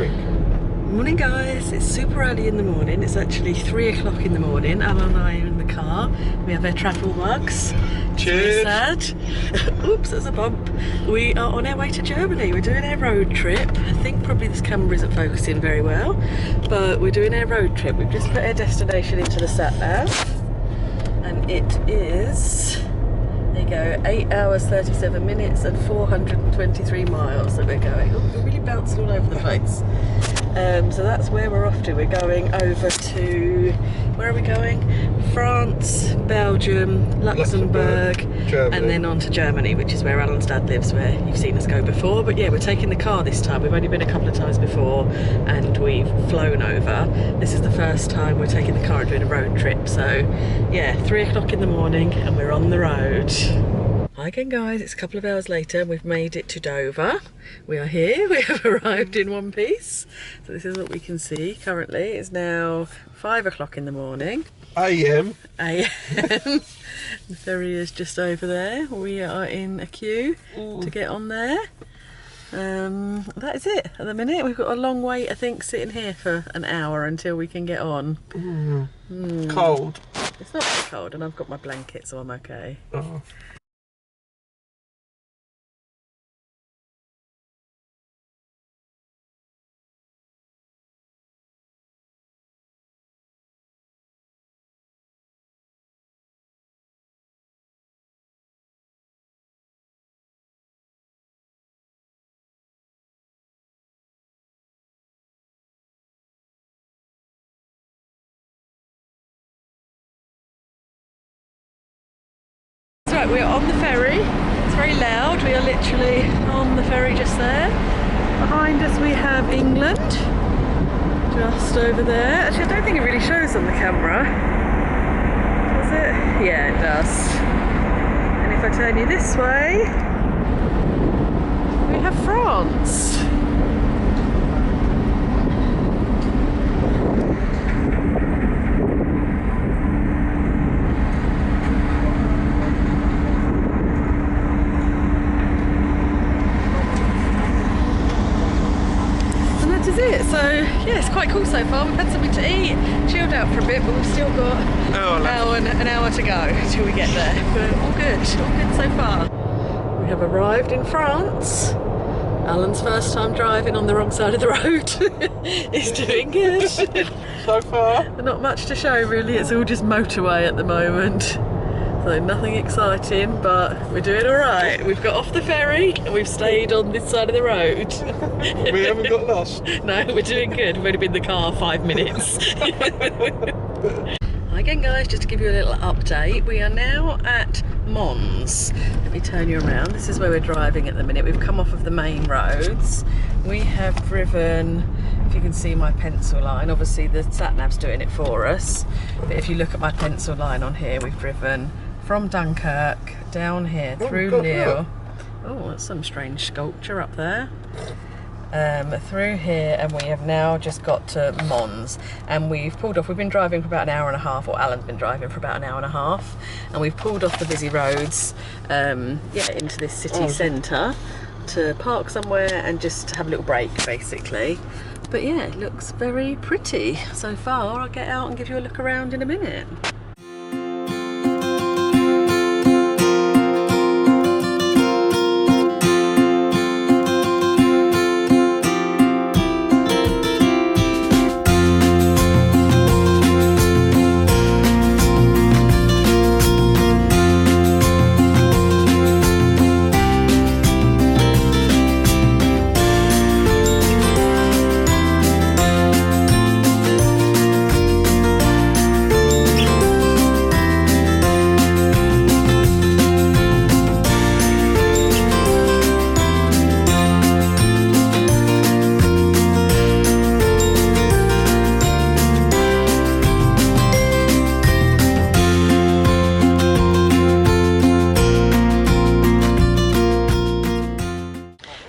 drink. Morning guys, it's super early in the morning. It's actually 3 o'clock in the morning. Alan and I are in the car. We have our travel mugs. Cheers! Sad. Oops, there's a bump. We are on our way to Germany. We're doing our road trip. I think probably this camera isn't focusing very well, but we're doing our road trip. We've just put our destination into the sat nav, and it is, there you go, 8 hours 37 minutes and 423 miles that we're going. Oh, we're really bouncing all over the place. So that's where we're off to. We're going over to, where are we going? France, Belgium, Luxembourg, and then on to Germany, which is where Alan's dad lives, where you've seen us go before. But yeah, we're taking the car this time. We've only been a couple of times before and we've flown over. This is the first time we're taking the car and doing a road trip. So yeah, 3 o'clock in the morning and we're on the road. Hi again guys, it's a couple of hours later and we've made it to Dover. We are here, we have arrived in one piece. So this is what we can see currently. It's now 5 o'clock in the morning. AM. The ferry is just over there. We are in a queue to get on there. That is it at the minute. We've got a long wait, I think, sitting here for an hour until we can get on. Cold. It's not that cold and I've got my blanket, so I'm okay. Oh. Right, we're on the ferry. It's very loud. We are literally on the ferry just there. Behind us we have England, just over there. Actually, I don't think it really shows on the camera. Does it? Yeah, it does. And if I turn you this way, we have France. So yeah, it's quite cool so far. We've had something to eat, chilled out for a bit, but we've still got an hour to go till we get there. But all good so far. We have arrived in France. Alan's first time driving on the wrong side of the road. He's doing good. So far. Not much to show really, it's all just motorway at the moment. So nothing exciting, but we're doing all right. We've got off the ferry and we've stayed on this side of the road. We haven't got lost. No, we're doing good. We've only been in the car 5 minutes. Hi again guys, just to give you a little update. We are now at MONS. Let me turn you around. This is where we're driving at the minute. We've come off of the main roads. We have driven, if you can see my pencil line, obviously the sat-nav's doing it for us. But if you look at my pencil line on here, we've driven from Dunkirk down here through Lille. Oh, that's some strange sculpture up there. Through here, and we have now just got to MONS, and we've pulled off. We've been driving for about an hour and a half, or Alan's been driving for about an hour and a half, and we've pulled off the busy roads into this city centre to park somewhere and just have a little break basically. But yeah, it looks very pretty so far. I'll get out and give you a look around in a minute.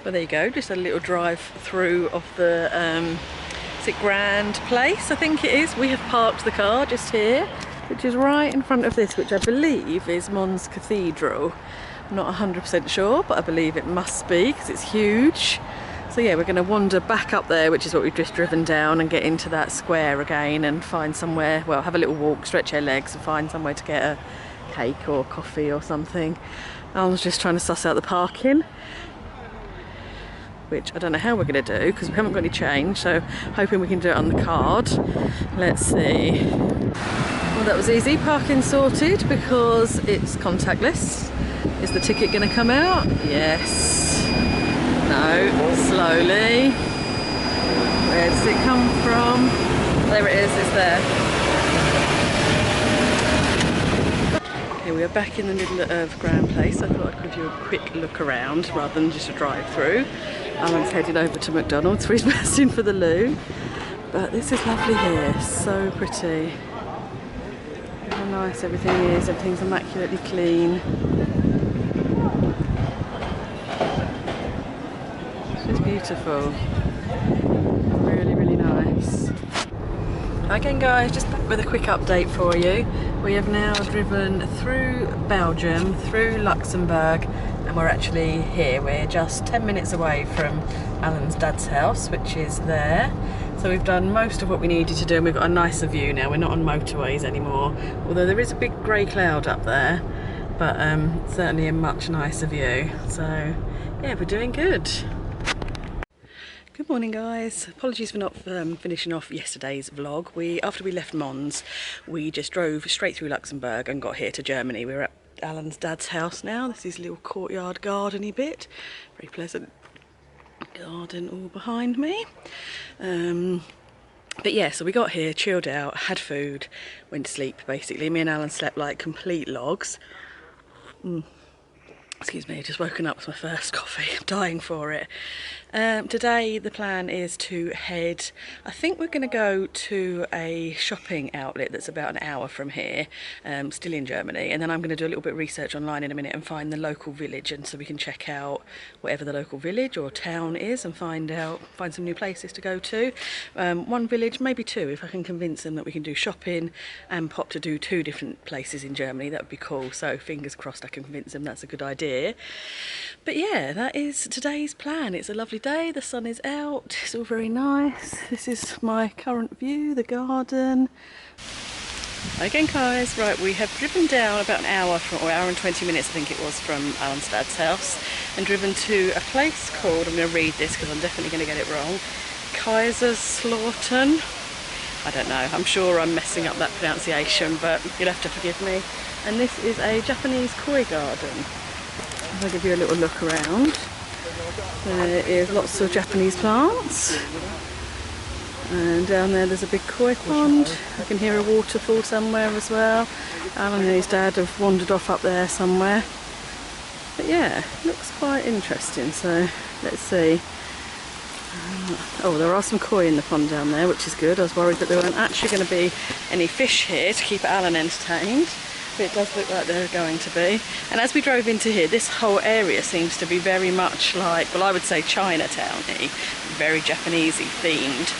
Well, there you go, just a little drive through of the is it Grand Place, I think it is. We have parked the car just here, which is right in front of this, which I believe is Mons Cathedral. I'm not 100% sure, but I believe it must be because it's huge. So yeah, we're going to wander back up there, which is what we've just driven down, and get into that square again and find somewhere, well, have a little walk, stretch our legs and find somewhere to get a cake or coffee or something. I was just trying to suss out the parking, which I don't know how we're going to do because we haven't got any change, so hoping we can do it on the card. Let's see. Well, that was easy. Parking sorted because it's contactless. Is the ticket going to come out? Yes. No. Slowly. Where does it come from? There it is. It's there. Here we are back in the middle of Grand Place. I thought I'd give you a quick look around rather than just a drive through. Alan's heading over to McDonald's for his burst in for the loo. But this is lovely here. So pretty. How nice everything is. Everything's immaculately clean. It's beautiful. Really, really nice. Again guys, just back with a quick update for you. We have now driven through Belgium, through Luxembourg, and we're actually here. We're just 10 minutes away from Alan's dad's house, which is there. So we've done most of what we needed to do, and we've got a nicer view now. We're not on motorways anymore, although there is a big grey cloud up there, but certainly a much nicer view. So yeah, we're doing good. Good morning guys, apologies for not finishing off yesterday's vlog. After we left Mons, we just drove straight through Luxembourg and got here to Germany. We're at Alan's dad's house now. This is a little courtyard gardeny bit, very pleasant garden all behind me. But yeah, so we got here, chilled out, had food, went to sleep basically. Me and Alan slept like complete logs. Excuse me, just woken up with my first coffee, I'm dying for it. Today the plan is to head, I think we're going to go to a shopping outlet that's about an hour from here, still in Germany, and then I'm going to do a little bit of research online in a minute and find the local village, and so we can check out whatever the local village or town is and find some new places to go to. One village, maybe two, if I can convince them that we can do shopping and pop to do 2 different places in Germany. That would be cool, so fingers crossed I can convince them that's a good idea. But yeah, that is today's plan. It's a lovely day, the sun is out, it's all very nice. This is my current view, the garden. Again guys, right, we have driven down about an hour, or hour and 20 minutes I think it was, from Alan's dad's house, and driven to a place called, I'm going to read this because I'm definitely going to get it wrong, Kaiserslautern. I don't know, I'm sure I'm messing up that pronunciation, but you'll have to forgive me. And this is a Japanese koi garden. I'll give you a little look around. There is lots of Japanese plants, and down there there's a big koi pond. I can hear a waterfall somewhere as well. Alan and his dad have wandered off up there somewhere. But yeah, looks quite interesting, so let's see. Oh, there are some koi in the pond down there, which is good. I was worried that there weren't actually going to be any fish here to keep Alan entertained. But it does look like there are going to be. And as we drove into here, this whole area seems to be very much like, well, I would say Chinatown-y, very Japanese-y themed.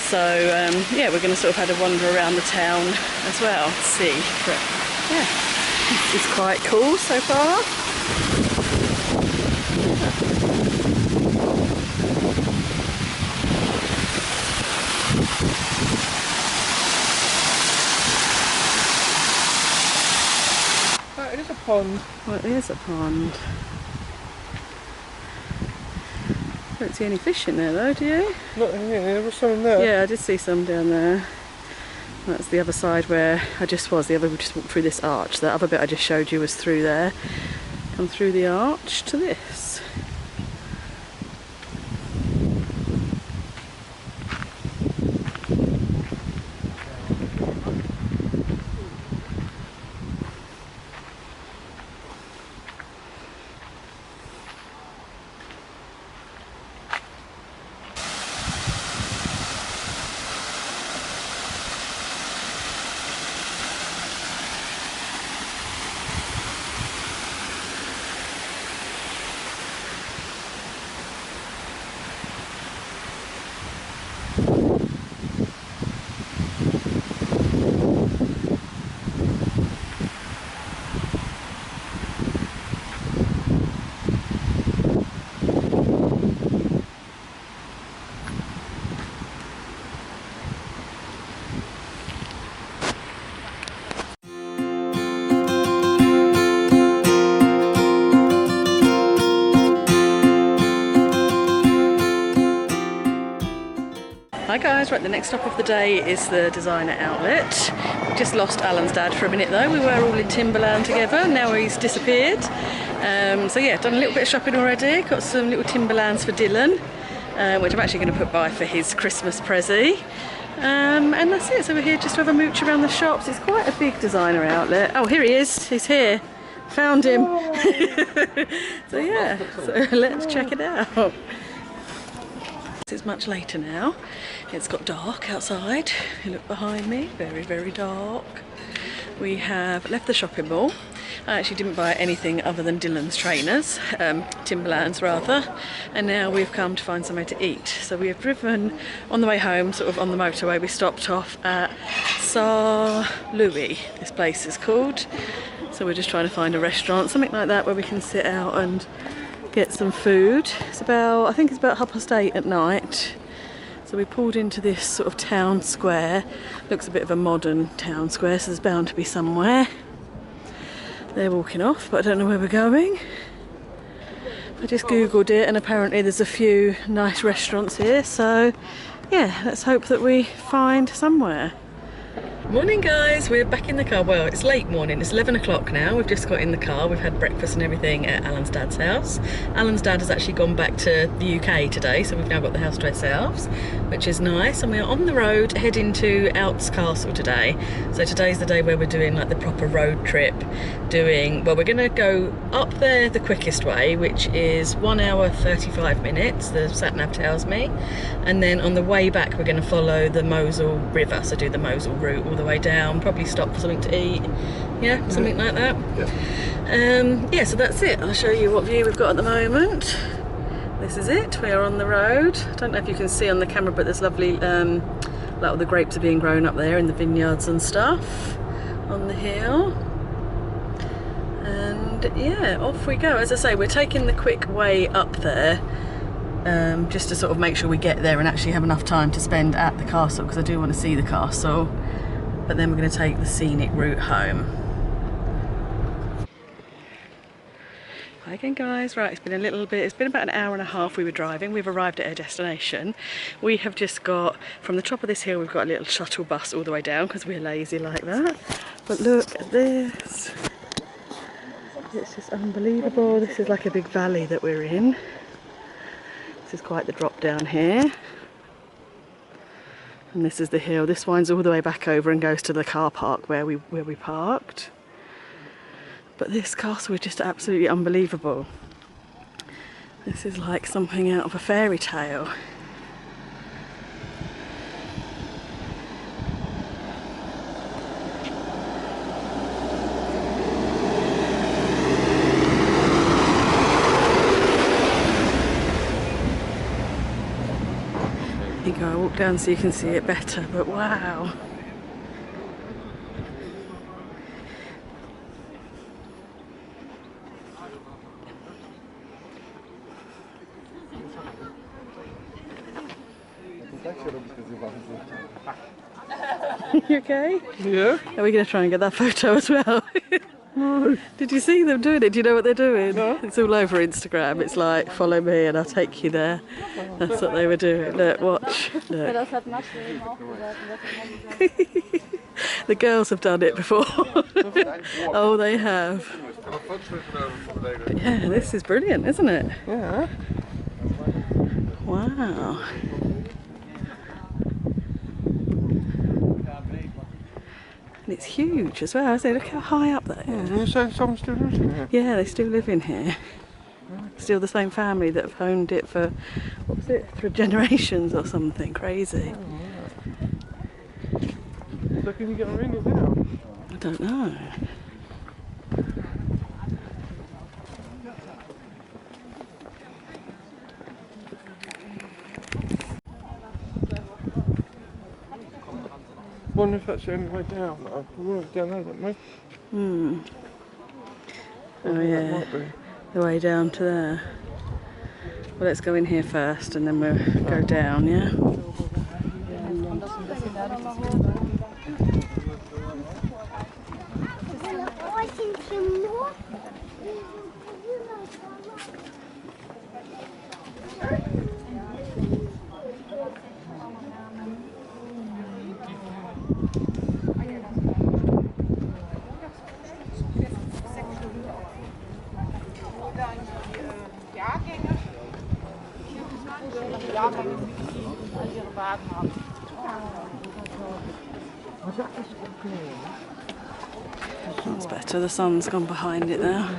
So yeah, we're going to sort of have a wander around the town as well to see. But yeah, it's quite cool so far. It is a pond. Well, it is a pond. I don't see any fish in there though, do you? Not in here, there was some in there. Yeah, I did see some down there. That's the other side where I just was. We just walked through this arch. The other bit I just showed you was through there. Come through the arch to this. Hi guys, right, the next stop of the day is the designer outlet. We just lost Alan's dad for a minute though. We were all in Timberland together, now he's disappeared. So yeah, done a little bit of shopping already. Got some little Timberlands for Dylan, which I'm actually going to put by for his Christmas prezi. And that's it, so we're here just to have a mooch around the shops. It's quite a big designer outlet. Oh, here he is, he's here. Found him. So yeah, so let's check it out. It's much later now. It's got dark outside. You look behind me, very, very dark. We have left the shopping mall. I actually didn't buy anything other than Dylan's trainers, Timberlands rather, and now we've come to find somewhere to eat. So we have driven on the way home, sort of on the motorway. We stopped off at Louis, this place is called. So we're just trying to find a restaurant, something like that, where we can sit out and get some food. It's about, I think it's about 8:30 at night. So we pulled into this sort of town square. Looks a bit of a modern town square, so there's bound to be somewhere. They're walking off, but I don't know where we're going. I just googled it and apparently there's a few nice restaurants here, so yeah, let's hope that we find somewhere. Morning guys, we're back in the car. Well, it's late morning, it's 11 o'clock now. We've just got in the car, we've had breakfast and everything at Alan's dad's house. Alan's dad has actually gone back to the UK today, so we've now got the house to ourselves, which is nice. And we are on the road heading to Alts Castle today. So today's the day where we're doing like the proper road trip. Well, we're gonna go up there the quickest way, which is 1 hour 35 minutes, the sat-nav tells me. And then on the way back, we're gonna follow the Mosel River, so do the Mosel route all the way down, probably stop for something to eat, yeah, something like that. Yeah, so that's it. I'll show you what view we've got at the moment. This is it, we are on the road. I don't know if you can see on the camera, but there's lovely, like all the grapes are being grown up there in the vineyards and stuff on the hill. And yeah, off we go. As I say, we're taking the quick way up there, just to sort of make sure we get there and actually have enough time to spend at the castle, because I do want to see the castle. But then we're going to take the scenic route home. Hi again guys, right, it's been about an hour and a half we were driving. We've arrived at our destination. We have just got, from the top of this hill, we've got a little shuttle bus all the way down because we're lazy like that. But look at this. It's just unbelievable. This is like a big valley that we're in. This is quite the drop down here. And this is the hill. This winds all the way back over and goes to the car park where we parked. But this castle is just absolutely unbelievable. This is like something out of a fairy tale. I think I'll walk down so you can see it better, but wow. You okay? Yeah. Are we going to try and get that photo as well? No. Did you see them doing it? Do you know what they're doing? No. It's all over Instagram. It's like, follow me and I'll take you there. That's what they were doing. Look, watch. Look. The girls have done it before. Oh, they have. But yeah, this is brilliant, isn't it? Yeah. Wow. And it's huge as well, isn't it? Look how high up that is. You say someone still lives in here? Yeah, they still live in here. Still the same family that have owned it for, what was it, for generations or something crazy. Oh, yeah. So can you get her in it now? I don't know. I wonder if that's the only way down. We went down there, didn't we? Hmm. Oh yeah, the way down to there. Well, let's go in here first and then we'll go down, yeah? That's better, the sun's gone behind it now.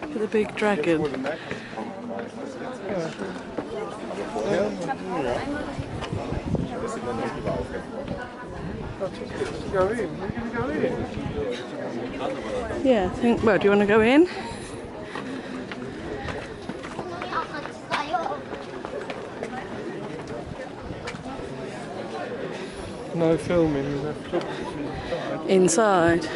Look at the big dragon. Go in. We're going to go in. Yeah, I think, well, do you want to go in? No filming. Inside.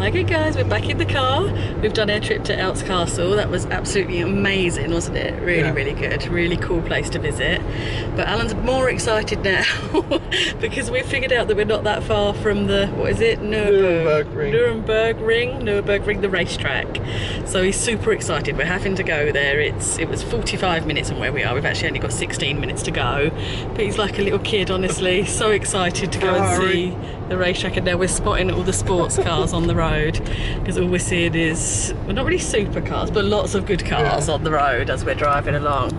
Okay guys, we're back in the car. We've done our trip to Elks Castle. That was absolutely amazing, wasn't it? Really, really good. Really cool place to visit. But Alan's more excited now because we figured out that we're not that far from the, what is it? Nuremberg Ring, the racetrack. So he's super excited. We're having to go there. It was 45 minutes from where we are. We've actually only got 16 minutes to go. But he's like a little kid, honestly. So excited to go and see the racetrack, and now we're spotting all the sports cars on the road because all we're seeing is, well, not really supercars, but lots of good cars on the road as we're driving along.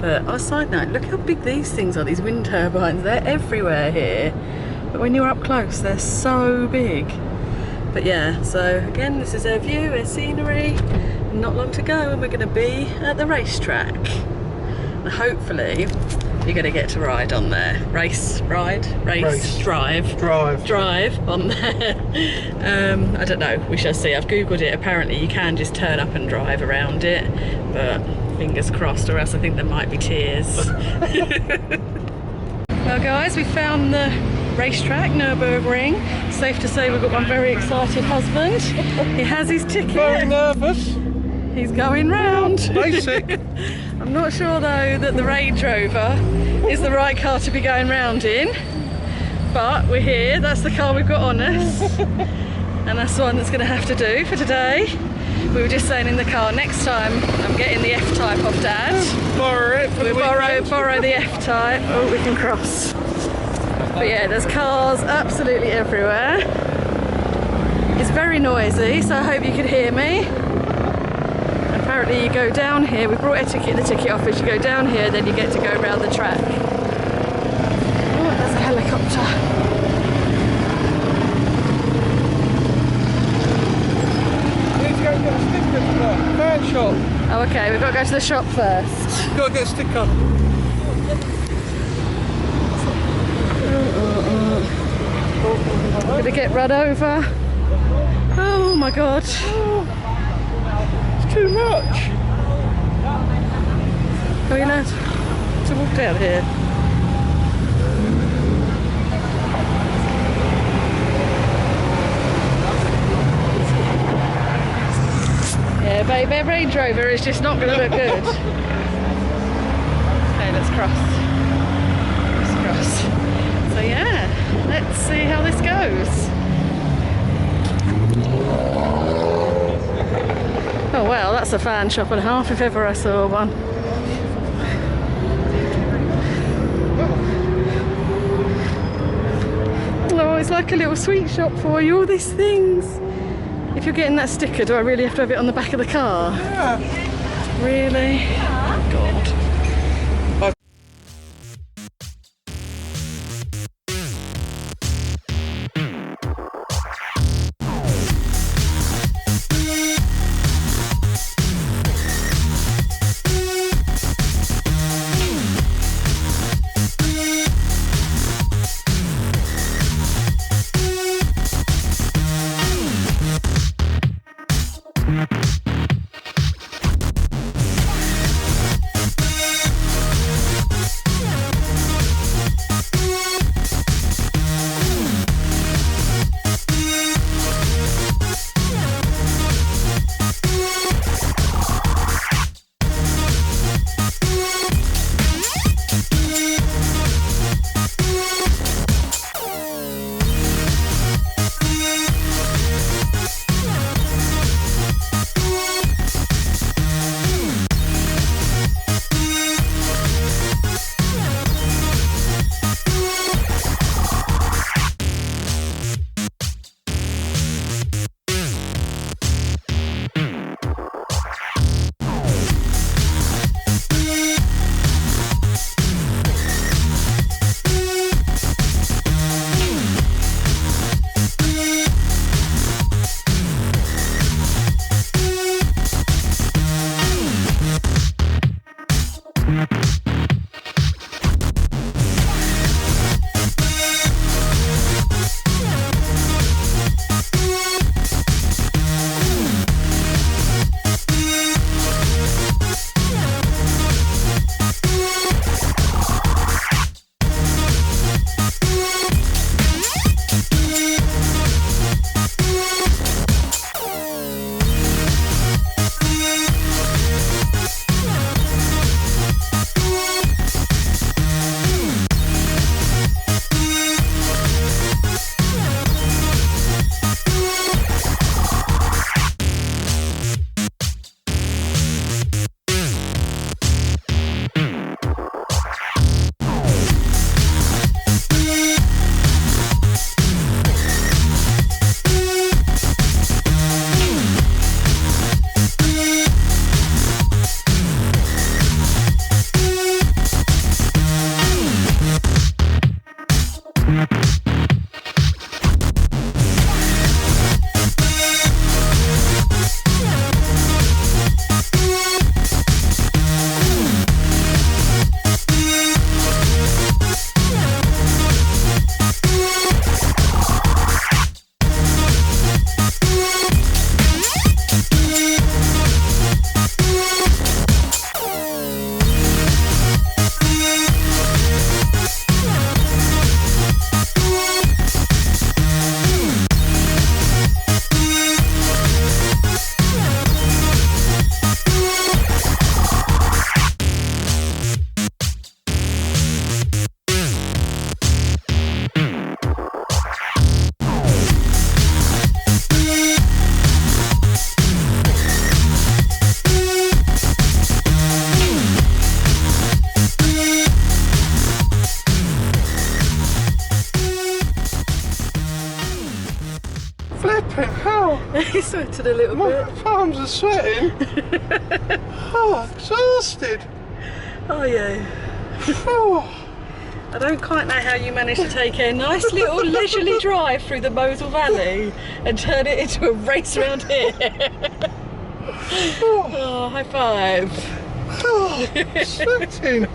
But on a side note, look how big these things are, these wind turbines. They're everywhere here, but when you're up close they're so big. But yeah, so again, this is our view, our scenery. Not long to go and we're going to be at the racetrack, and hopefully you're going to get to ride on there. Drive on there. I don't know, we shall see. I've googled it. Apparently you can just turn up and drive around it, but fingers crossed, or else I think there might be tears. Well guys, we found the racetrack, Nürburgring. Safe to say we've got one very excited husband. He has his ticket. Very nervous. He's going round. Basic. I'm not sure though that the Range Rover is the right car to be going round in, but we're here, that's the car we've got on us, and that's the one that's going to have to do for today. We were just saying in the car, next time I'm getting the F-Type off Dad. Borrow it. We'll borrow the F-Type. Oh, we can cross. But yeah, there's cars absolutely everywhere. It's very noisy, so I hope you can hear me. Apparently you go down here, we brought a ticket in the ticket office, you go down here, then you get to go around the track. Oh, there's a helicopter. We need to go and get a sticker for the fan shop. Oh okay, we've got to go to the shop first. Got to get a sticker. Gonna get run over. Oh my god. Too much. Are we allowed to walk down here? Yeah, babe, our Range Rover is just not going to look good. Okay, let's cross. Let's cross. So yeah, let's see how this goes. Oh well, that's a fan shop and a half if ever I saw one. Oh, it's like a little sweet shop for you, all these things. If you're getting that sticker, do I really have to have it on the back of the car? Yeah. Really? Oh God. Flipping hell! He sweated a little My bit. palms are sweating. Oh, exhausted. Oh yeah. Oh. I don't quite know how you managed to take a nice little leisurely drive through the Mosel Valley and turn it into a race around here. Oh, high five. Oh, sweating.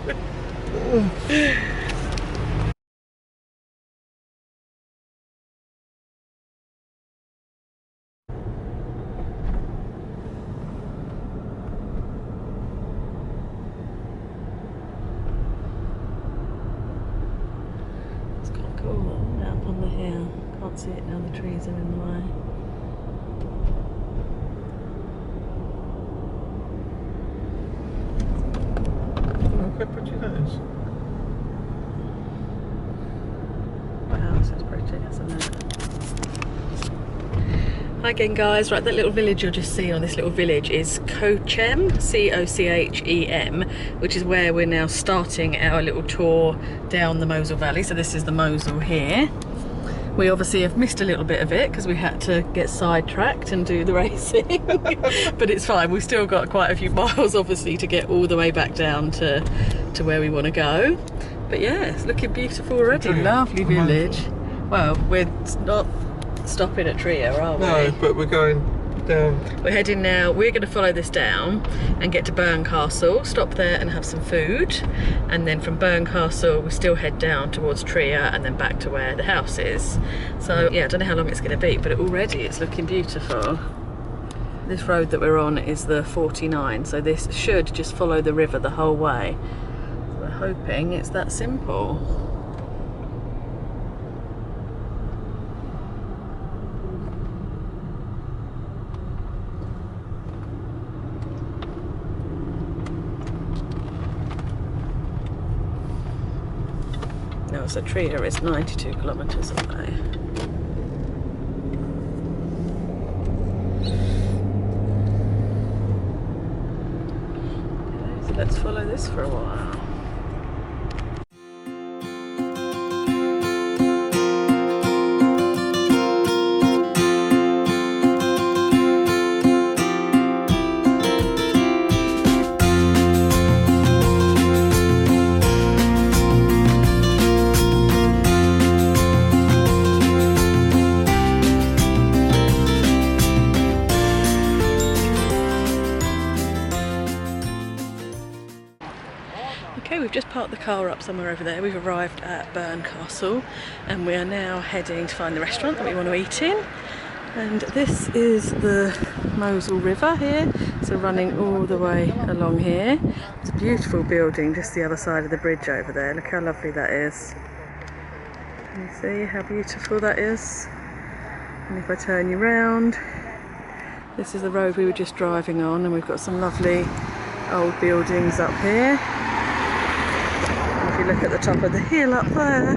It's quite cool, isn't it, up on the hill. Can't see it now, the trees are in the way. How pretty that is. Wow, this is pretty, isn't it? Hi again guys, right, that little village you'll just see on this little village is Cochem, C-O-C-H-E-M, which is where we're now starting our little tour down the Mosel Valley. So this is the Mosel here. We obviously have missed a little bit of it because we had to get sidetracked and do the racing, but it's fine. We've still got quite a few miles obviously to get all the way back down to where we want to go. But yeah, it's looking beautiful already. Lovely village. Well, we're not stopping at Tria, are we? No, but we're going down. We're heading now, we're going to follow this down and get to Bernkastel, stop there and have some food, and then from Bernkastel we still head down towards Tria and then back to where the house is. So yeah, I don't know how long it's going to be, but already it's looking beautiful. This road that we're on is the 49, so this should just follow the river the whole way. So we're hoping it's that simple. No, so Tria is 92 kilometres away. Okay, so let's follow this for a while. Okay, we've just parked the car up somewhere over there. We've arrived at Bern Castle and we are now heading to find the restaurant that we want to eat in. And this is the Mosel River here, so running all the way along here. It's a beautiful building just the other side of the bridge over there. Look how lovely that is. Can you see how beautiful that is? And if I turn you round, this is the road we were just driving on, and we've got some lovely old buildings up here. If you look at the top of the hill up there,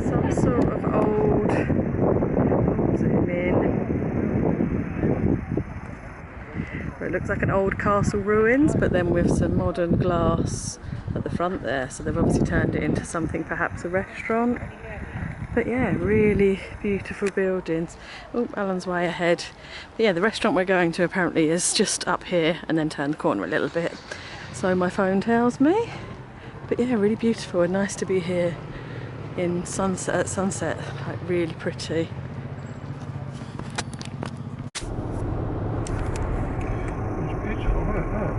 some sort of old, zoom in, where it looks like an old castle ruins, but then with some modern glass at the front there, so they've obviously turned it into something, perhaps a restaurant. But yeah, really beautiful buildings. Oh, Alan's way ahead. But yeah, the restaurant we're going to apparently is just up here and then turn the corner a little bit, so my phone tells me. But yeah, really beautiful and nice to be here in sunset, at sunset, like really pretty. It's beautiful, isn't it?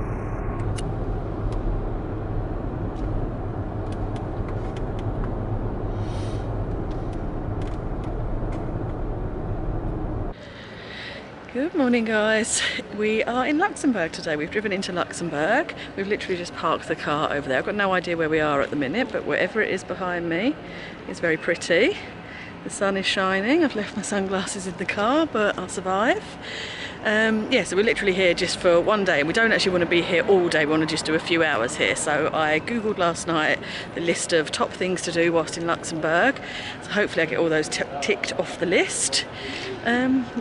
Good morning, guys. We are in Luxembourg today. We've driven into Luxembourg. We've literally just parked the car over there. I've got no idea where we are at the minute, but wherever it is behind me is very pretty. The sun is shining. I've left my sunglasses in the car, but I'll survive. Yeah, so we're literally here just for one day, and we don't actually want to be here all day. We want to just do a few hours here. So I googled last night the list of top things to do whilst in Luxembourg. So hopefully I get all those ticked off the list.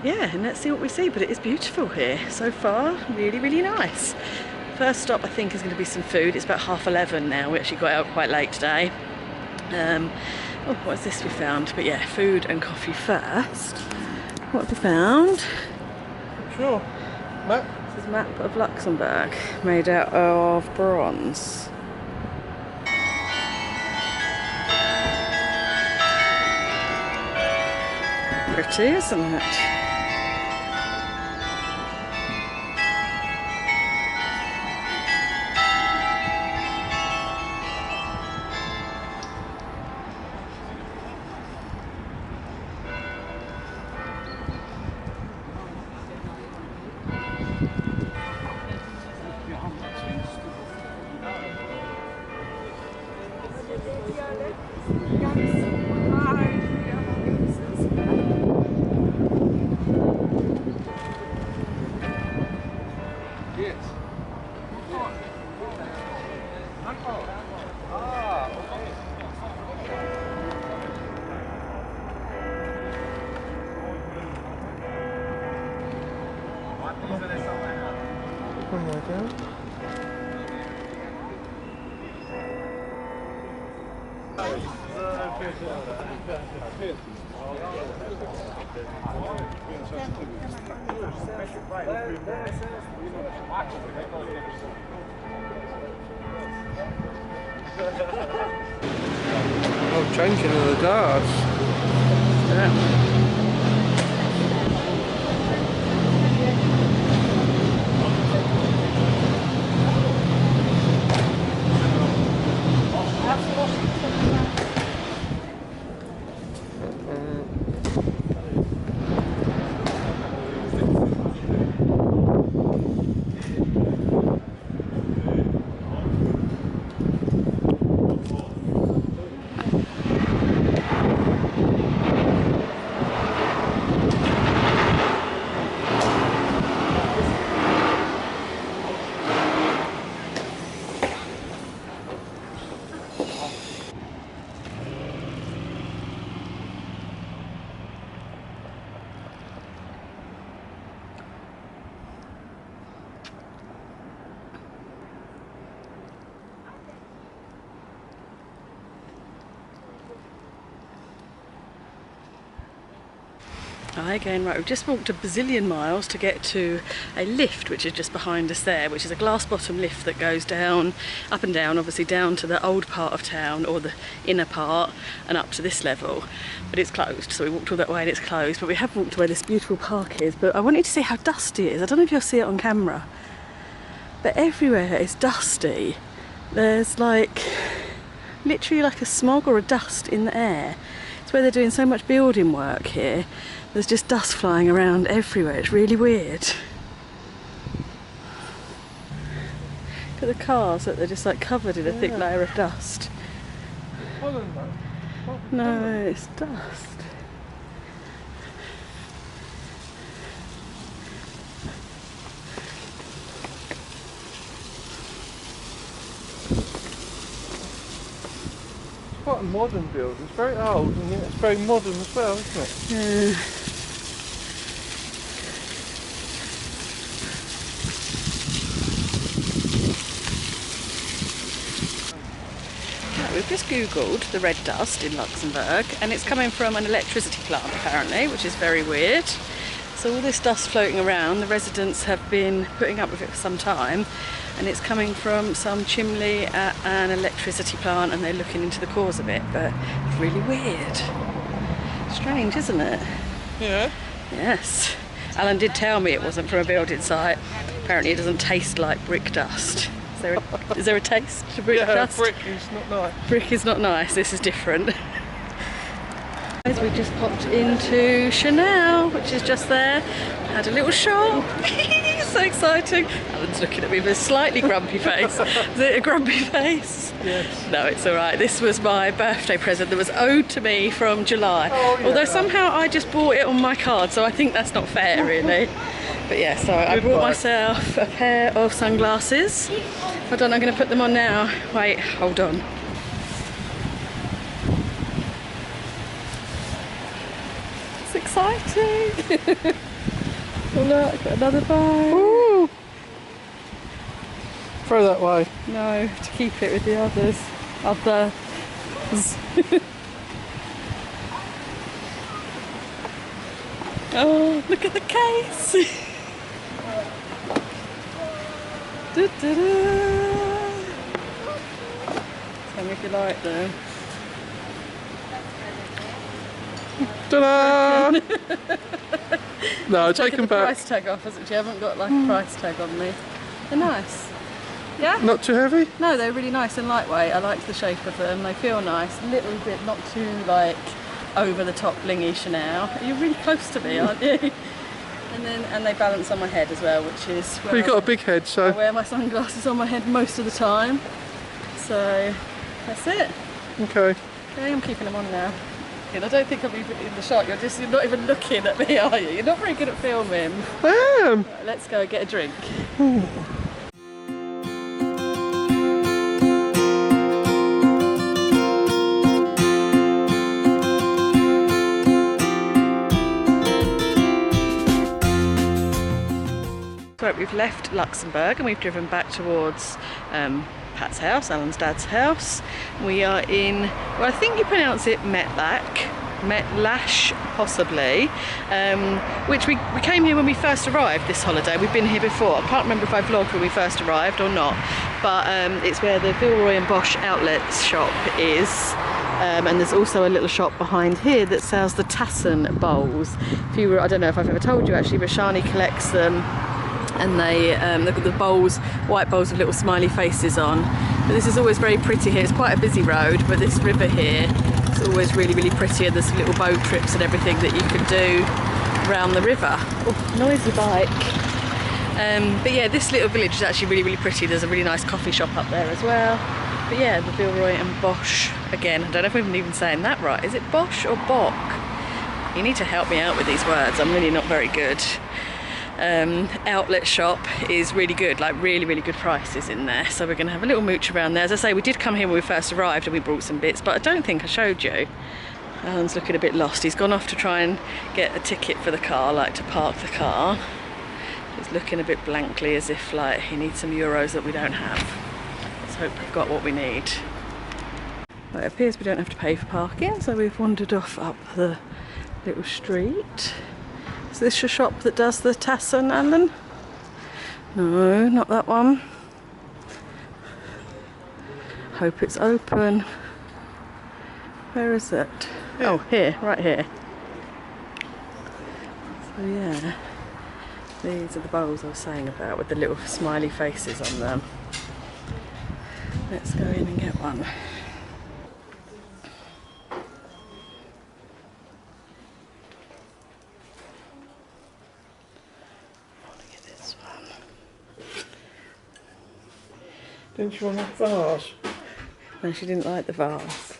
Yeah, and let's see what we see. But it is beautiful here so far. Really, really nice. First stop I think is going to be some food. It's about 11:30 now. We actually got out quite late today. Oh, what's this we found? But yeah, food and coffee first. What have we found? Sure. Map? This is a map of Luxembourg, made out of bronze. Pretty, isn't it? Oh, changing of the guards. Yeah. Hi again. Right, we've just walked a bazillion miles to get to a lift which is just behind us there, which is a glass bottom lift that goes down, up and down, obviously down to the old part of town, or the inner part, and up to this level. But it's closed, so we walked all that way and it's closed. But we have walked where this beautiful park is. But I wanted to see how dusty it is. I don't know if you'll see it on camera, but everywhere is dusty. there's like literally like a smog or a dust in the air. It's where they're doing so much building work here. There's just dust flying around everywhere. It's really weird. Look at the cars, that they're just like covered in a thick layer of dust. Pollen though. No, it's dust. It's quite a modern building. It's very old and yet it's very modern as well, isn't it? Yeah. We've just googled the red dust in Luxembourg and it's coming from an electricity plant apparently, which is very weird. So all this dust floating around, the residents have been putting up with it for some time, and it's coming from some chimney at an electricity plant, and they're looking into the cause of it, but it's really weird. Strange, isn't it? Yeah. Yes. Alan did tell me it wasn't from a building site. Apparently it doesn't taste like brick dust. Is there a taste to brick dust? Brick is not nice. Brick is not nice, this is different. We just popped into Chanel, which is just there. Had a little shop. So exciting. Alan's looking at me with a slightly grumpy face. Is it a grumpy face? Yes. No, it's alright. This was my birthday present that was owed to me from July. Oh, yeah. Although somehow I just bought it on my card, so I think that's not fair really. But yeah, so I bought myself a pair of sunglasses. Hold on, I'm going to put them on now. Wait, hold on. It's exciting. Oh look, got another bag. Ooh. Throw that way. No, to keep it with the others. Oh, look at the case. Da, da, da. Tell me if you like them. Ta-da! No, take them The back. price tag off, hasn't she? You haven't got like a price tag on me. They're nice. Yeah? Not too heavy? No, they're really nice and lightweight. I like the shape of them. They feel nice. A little bit, not too like over the top blingy Chanel. You're really close to me, aren't you? And they balance on my head as well, which is where Well, you've got a big head, I so... wear my sunglasses on my head most of the time. So that's it. Okay. Okay, I'm keeping them on now. And I don't think I'm even in the shot. You're not even looking at me, are you? You're not very good at filming. I am! Right, let's go get a drink. Right, we've left Luxembourg and we've driven back towards Pat's house, Alan's dad's house. We are in, well, I think you pronounce it Metlash, possibly, which we came here when we first arrived this holiday. We've been here before. I can't remember if I vlogged when we first arrived or not, but it's where the Villeroy and Bosch outlets shop is. And there's also a little shop behind here that sells the Tassen bowls. If you were, I don't know if I've ever told you actually, but Shani collects them. And they look at the bowls, white bowls with little smiley faces on. But this is always very pretty here. It's quite a busy road, but this river here is always really, really pretty, and there's little boat trips and everything that you can do around the river. Oh, noisy bike. But yeah, this little village is actually really, really pretty. There's a really nice coffee shop up there as well. But yeah, the Villeroy and Bosch, again, I don't know if I'm even saying that right. Is it Bosch or Bock? You need to help me out with these words. I'm really not very good. Outlet shop is really good, like really, really good prices in there. So we're going to have a little mooch around there. As I say, we did come here when we first arrived and we brought some bits, but I don't think I showed you. Alan's looking a bit lost. He's gone off to try and get a ticket for the car, like to park the car. He's looking a bit blankly as if like he needs some euros that we don't have. Let's hope we've got what we need. Well, it appears we don't have to pay for parking, so we've wandered off up the little street. Is this your shop that does the Tassen, Alan? No, not that one. Hope it's open. Where is it? Oh, here, right here. So yeah, these are the bowls I was saying about with the little smiley faces on them. Let's go in and get one. Didn't you want a vase? No, she didn't like the vase.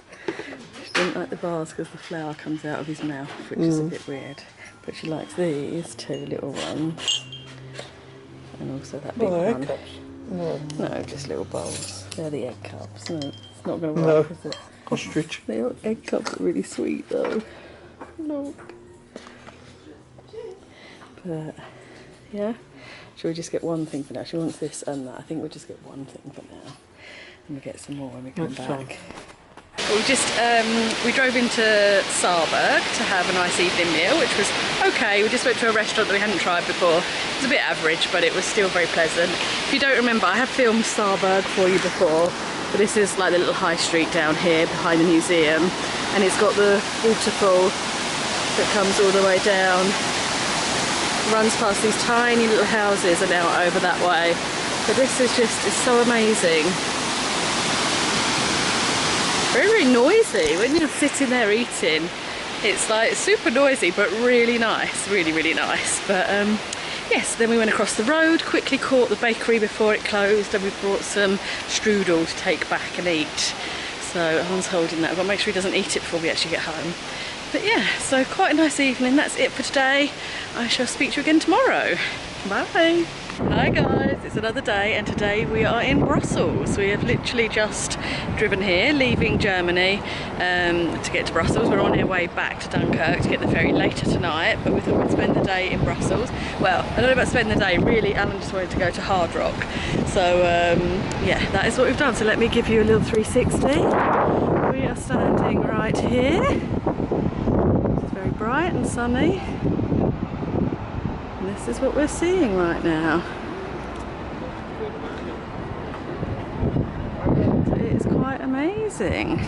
She didn't like the vase because the flower comes out of his mouth, which is a bit weird. But she likes these two little ones. And also that big one. Egg cups? No, just little bowls. They're the egg cups. No, it's not going to work, is it? Ostrich. The egg cups are really sweet though. Look. But, yeah. Shall we just get one thing for now? She wants this and that. I think we'll just get one thing for now. And we'll get some more when we come back. We drove into Saarburg to have a nice evening meal, which was okay. We just went to a restaurant that we hadn't tried before. It was a bit average, but it was still very pleasant. If you don't remember, I have filmed Saarburg for you before, but this is like the little high street down here behind the museum, and it's got the waterfall that comes all the way down, runs past these tiny little houses and out over that way. But this is just, it's so amazing. Very, very noisy when you're sitting there eating. It's like super noisy, but really nice, really, really nice. But yes, then we went across the road, quickly caught the bakery before it closed, and we brought some strudel to take back and eat. So Alan's holding that. I've got to make sure he doesn't eat it before we actually get home. But yeah, so quite a nice evening. That's it for today. I shall speak to you again tomorrow. Bye. Hi guys, it's another day, and today we are in Brussels. We have literally just driven here, leaving Germany to get to Brussels. We're on our way back to Dunkirk to get the ferry later tonight, but we thought we'd spend the day in Brussels. Well, I don't know about spend the day, really Alan just wanted to go to Hard Rock. So yeah, that is what we've done. So let me give you a little 360. We are standing right here. It's very bright and sunny. This is what we're seeing right now. It is quite amazing.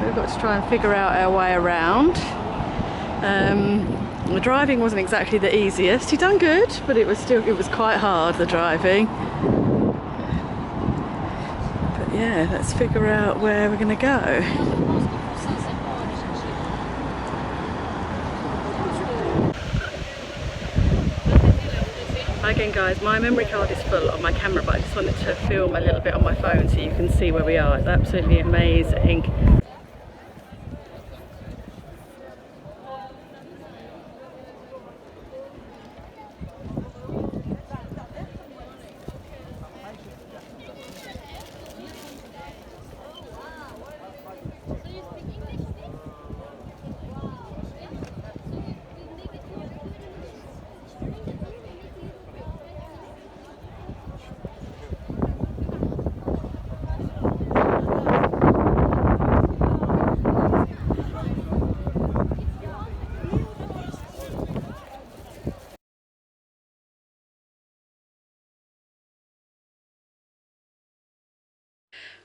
We've got to try and figure out our way around. The driving wasn't exactly the easiest. He done good, but it was quite hard, the driving. But yeah, let's figure out where we're going to go. Again guys, my memory card is full on my camera, but I just wanted to film a little bit on my phone so you can see where we are. It's absolutely amazing.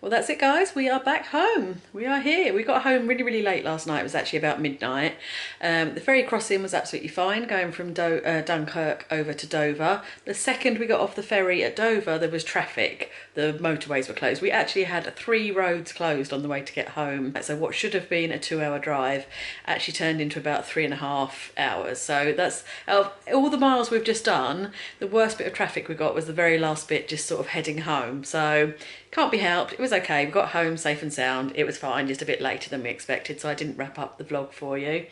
Well, that's it guys, we are back home. We are here. We got home really, really late last night. It was actually about midnight. The ferry crossing was absolutely fine, going from Dunkirk over to Dover. The second we got off the ferry at Dover, there was traffic. The motorways were closed. We actually had 3 roads closed on the way to get home. So what should have been a 2-hour drive actually turned into about 3.5 hours. So that's, all the miles we've just done, the worst bit of traffic we got was the very last bit, just sort of heading home. So can't be helped. It was okay. We got home safe and sound. It was fine, just a bit later than we expected, so I didn't wrap up the vlog for you.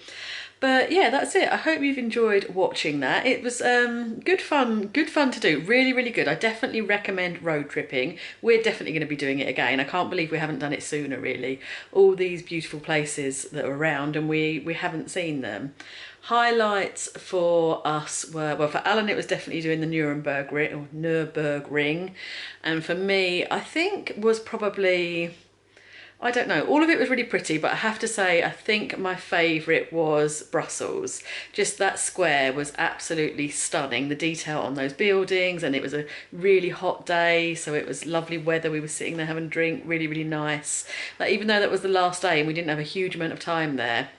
But yeah, that's it. I hope you've enjoyed watching that. It was good fun to do. Really, really good. I definitely recommend road tripping. We're definitely going to be doing it again. I can't believe we haven't done it sooner, really. All these beautiful places that are around, and we haven't seen them. Highlights for us were, well, for Alan it was definitely doing the Nürburgring, and for me I think was probably, I don't know, all of it was really pretty, but I have to say I think my favourite was Brussels. Just that square was absolutely stunning, the detail on those buildings, and it was a really hot day, so it was lovely weather. We were sitting there having a drink, really, really nice. Like, even though that was the last day and we didn't have a huge amount of time there,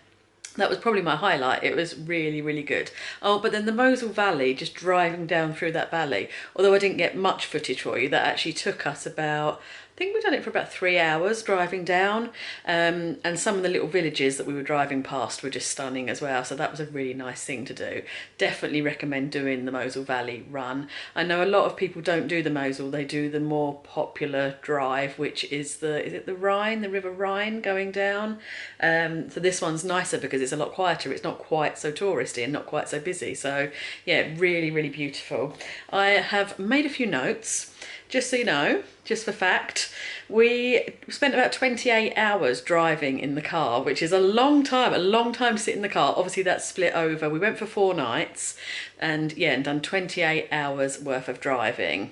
That was probably my highlight. It was really, really good. Oh, but then the Mosel Valley, just driving down through that valley, although I didn't get much footage for you, that actually took us about, I think we've done it for about 3 hours driving down, and some of the little villages that we were driving past were just stunning as well, so that was a really nice thing to do. Definitely recommend doing the Mosel Valley run. I know a lot of people don't do the Mosel, they do the more popular drive, which is it the Rhine, the River Rhine going down? So this one's nicer because it's a lot quieter, it's not quite so touristy and not quite so busy, so yeah, really, really beautiful. I have made a few notes. Just so you know, just for fact, we spent about 28 hours driving in the car, which is a long time to sit in the car. Obviously that's split over. We went for 4 nights and yeah, and done 28 hours worth of driving.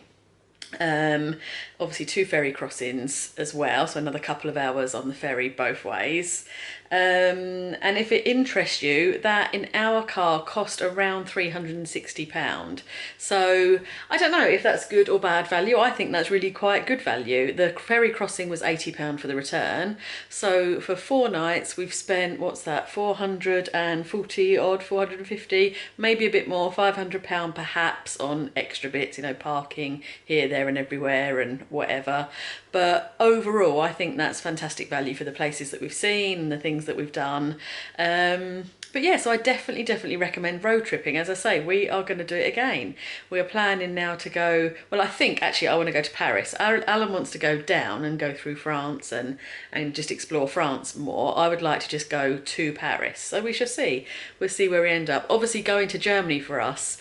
Obviously 2 ferry crossings as well, so another couple of hours on the ferry both ways. And if it interests you, that in our car cost around £360. So I don't know if that's good or bad value. I think that's really quite good value. The ferry crossing was £80 for the return. So for 4 nights, we've spent, what's that, 440 odd, 450, maybe a bit more, £500 perhaps on extra bits, you know, parking here, there and everywhere and whatever. But overall, I think that's fantastic value for the places that we've seen and the things that we've done. But yeah, so I definitely recommend road tripping. As I say, we are going to do it again. We're planning now to go, well, I think actually I want to go to Paris. Alan wants to go down and go through France and just explore France more. I would like to just go to Paris. So we shall see. We'll see where we end up. Obviously going to Germany for us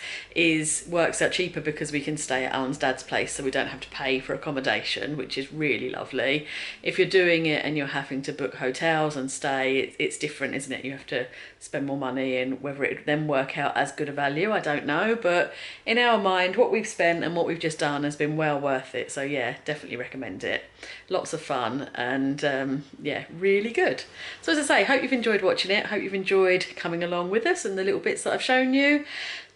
works out cheaper because we can stay at Alan's dad's place, so we don't have to pay for accommodation, which is really lovely. If you're doing it and you're having to book hotels and stay, it's different, isn't it? You have to spend more money, and whether it then work out as good a value, I don't know, but in our mind what we've spent and what we've just done has been well worth it. So yeah, definitely recommend it. Lots of fun and yeah, really good. So as I say, hope you've enjoyed watching it, hope you've enjoyed coming along with us and the little bits that I've shown you.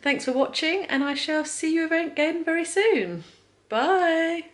Thanks for watching, and I shall see you again very soon. Bye.